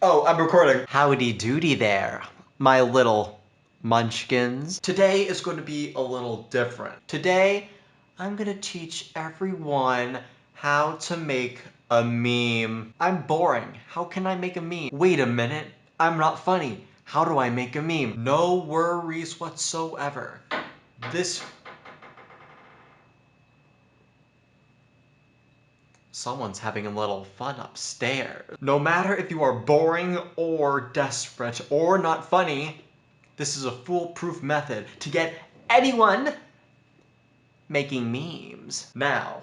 Oh, I'm recording. Howdy doody there, my little munchkins. Today is going to be a little different. Today, I'm gonna teach everyone how to make a meme. I'm boring. How can I make a meme? Wait a minute. I'm not funny. How do I make a meme? No worries whatsoever. Someone's having a little fun upstairs. No matter if you are boring or desperate or not funny, this is a foolproof method to get anyone making memes. Now,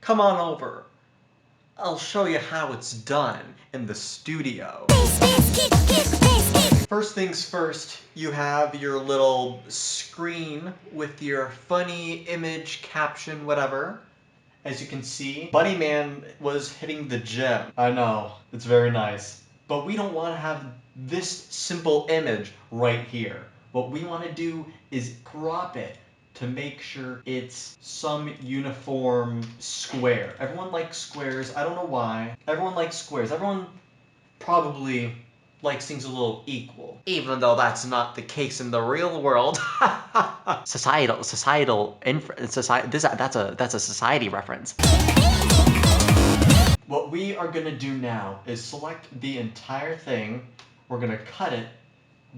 come on over. I'll show you how it's done in the studio. First things first, you have your little screen with your funny image, caption, whatever. As you can see, Bunny Man was hitting the gym. I know, it's very nice. But we don't want to have this simple image right here. What we want to do is crop it to make sure it's some uniform square. Everyone likes squares. I don't know why. Everyone likes squares. Everyone probably likes things a little equal. Even though that's not the case in the real world. That's a society reference. What we are gonna do now is select the entire thing. We're gonna cut it.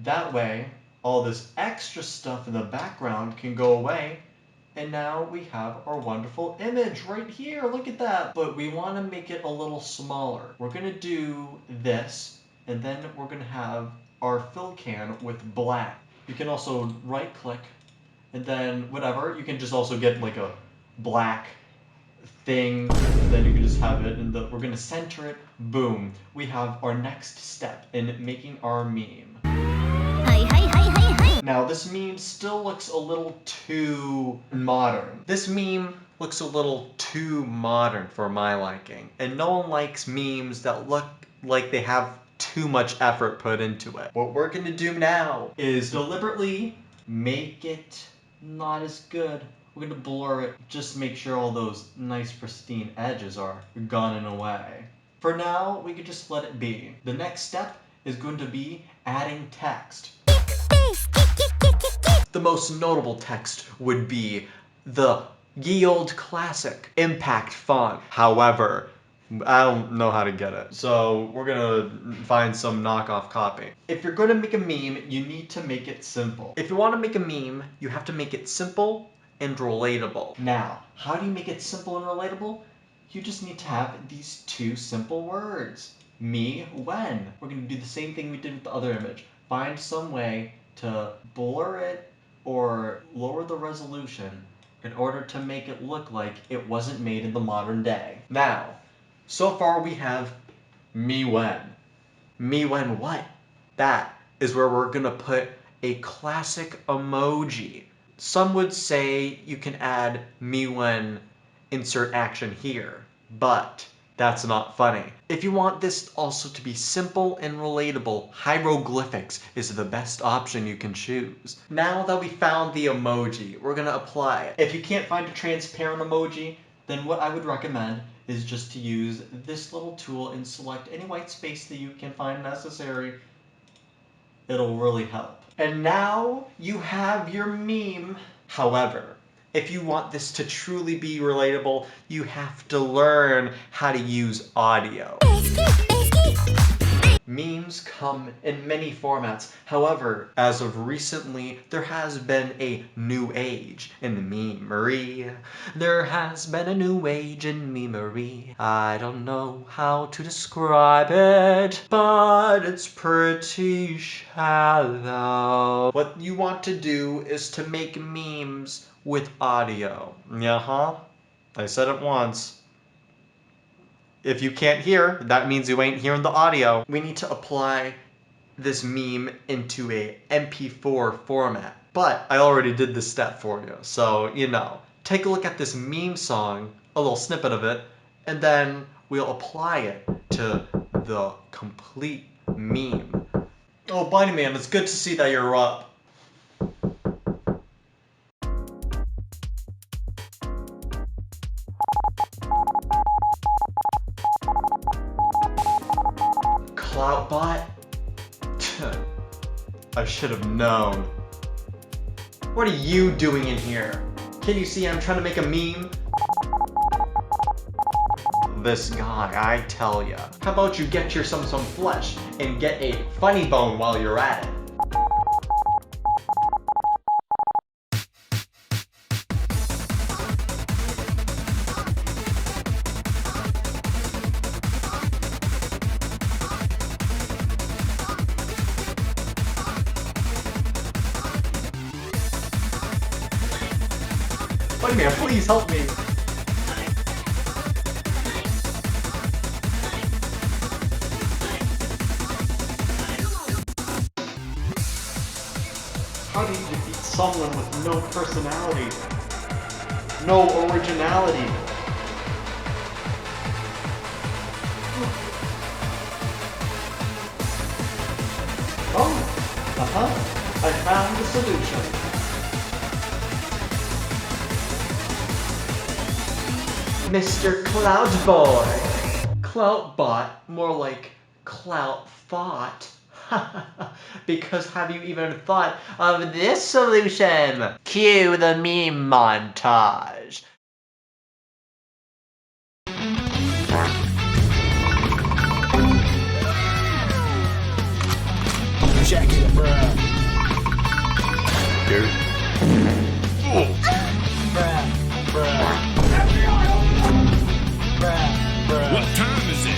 That way, all this extra stuff in the background can go away. And now we have our wonderful image right here. Look at that. But we want to make it a little smaller. We're going to do this, and then we're going to have our fill can with black. You can also right click, and then whatever. You can just also get like a black thing, and then you can just have it, and we're going to center it. Boom. We have our next step in making our meme. Now, this meme still looks a little too modern. This meme looks a little too modern for my liking. And no one likes memes that look like they have too much effort put into it. What we're gonna do now is deliberately make it not as good. We're gonna blur it, just make sure all those nice pristine edges are gone and away. For now, we could just let it be. The next step is going to be adding text. The most notable text would be the ye old classic impact font. However, I don't know how to get it, so we're gonna find some knockoff copy. If you're gonna make a meme, you need to make it simple. If you want to make a meme, you have to make it simple and relatable. Now, how do you make it simple and relatable? You just need to have these two simple words. Me, when. We're gonna do the same thing we did with the other image. Find some way to blur it or lower the resolution in order to make it look like it wasn't made in the modern day. Now, so far we have me when. Me when what? That is where we're gonna put a classic emoji. Some would say you can add me when insert action here, but that's not funny. If you want this also to be simple and relatable, hieroglyphics is the best option you can choose. Now that we found the emoji, we're gonna apply it. If you can't find a transparent emoji, then what I would recommend is just to use this little tool and select any white space that you can find necessary. It'll really help. And now you have your meme. However, if you want this to truly be relatable, you have to learn how to use audio. Memes come in many formats. However, as of recently, there has been a new age in memery. There has been a new age in memery. I don't know how to describe it, but it's pretty shallow. What you want to do is to make memes with audio. I said it once. If you can't hear, that means you ain't hearing the audio. We need to apply this meme into a MP4 format. But I already did this step for you, so take a look at this meme song, a little snippet of it, and then we'll apply it to the complete meme. Oh, Bunny Man, it's good to see that you're up. Cloutbot? I should have known. What are you doing in here? Can you see I'm trying to make a meme? This guy, I tell ya. How about you get yourself some flesh and get a funny bone while you're at it? Funny man, please help me. How do you defeat someone with no personality? No originality? Oh, I found the solution. Mr. Clout Boy. Cloutbot, more like Clout Thought. Because have you even thought of this solution? Cue the meme montage. Check it, bruh. Here. Bruh. What time is it?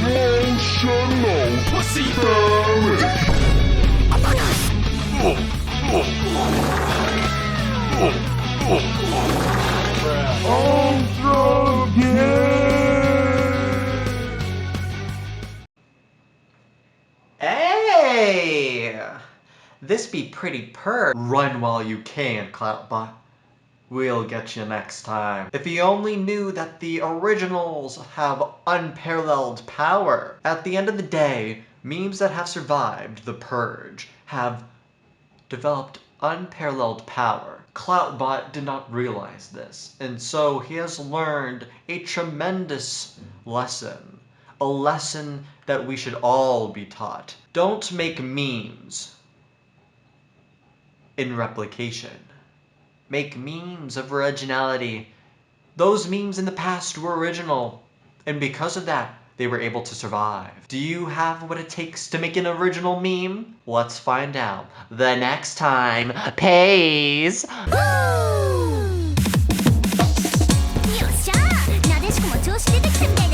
Emotional pussy damage. Hey! This be pretty purr. Run while you can, Cloutbot. We'll get you next time. If you only knew that the originals have unparalleled power. At the end of the day, memes that have survived the purge have developed unparalleled power. Cloutbot did not realize this, and so he has learned a tremendous lesson. A lesson that we should all be taught. Don't make memes in replication. Make memes of originality. Those memes in the past were original, and because of that, they were able to survive. Do you have what it takes to make an original meme? Let's find out the next time. Peace! よっしゃー、なでしこも調子出てきたみたいだ